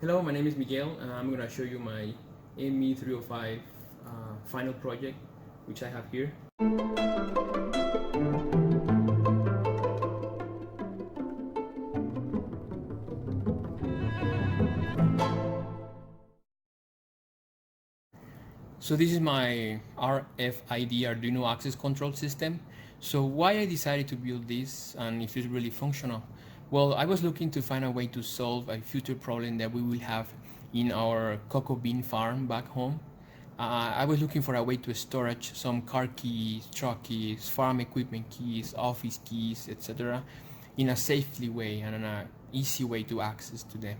Hello, my name is Miguel. I'm going to show you my ME 305 final project, which I have here. So this is my RFID Arduino access control system. So why I decided to build this and if it's really functional? Well, I was looking to find a way to solve a future problem that we will have in our cocoa bean farm back home. I was looking for a way to storage some car keys, truck keys, farm equipment keys, office keys, etc. in a safely way and in an easy way to access to them.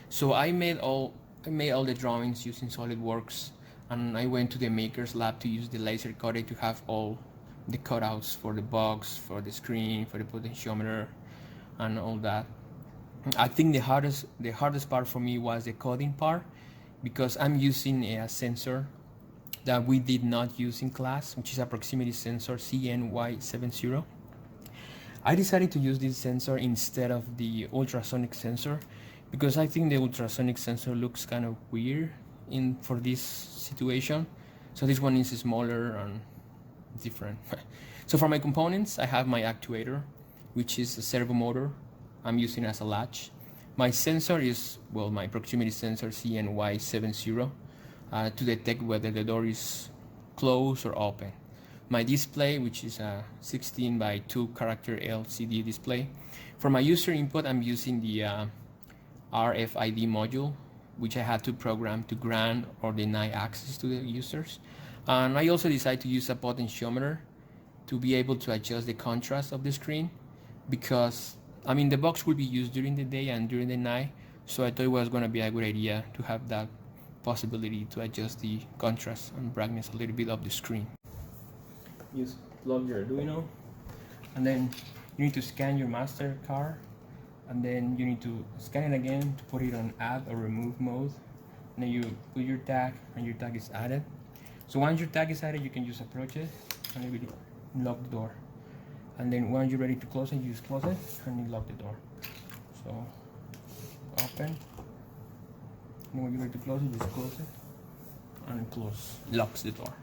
So I made all the drawings using SolidWorks, and I went to the maker's lab to use the laser cutter to have all the cutouts for the box, for the screen, for the potentiometer, and all that. I think the hardest part for me was the coding part, because I'm using a sensor that we did not use in class, which is a proximity sensor CNY70. I decided to use this sensor instead of the ultrasonic sensor because I think the ultrasonic sensor looks kind of weird for this situation. So this one is smaller and different. So for my components, I have my actuator, which is a servo motor I'm using as a latch. My sensor is, well, my proximity sensor CNY70 to detect whether the door is closed or open. My display, which is a 16 by 2 character LCD display. For my user input, I'm using the RFID module, which I had to program to grant or deny access to the users. And I also decided to use a potentiometer to be able to adjust the contrast of the screen, because I mean the box will be used during the day and during the night, so I thought it was going to be a good idea to have that possibility to adjust the contrast and brightness a little bit of the screen. Just plug your Arduino, and then you need to scan your master card, and then you need to scan it again to put it on add or remove mode, and then you put your tag and your tag is added. So once your tag is added, you can just approach it and it will lock the door, and then when you're ready to close it, you just close it and you lock the door. So open, and when you're ready to close it, just close it and it locks the door.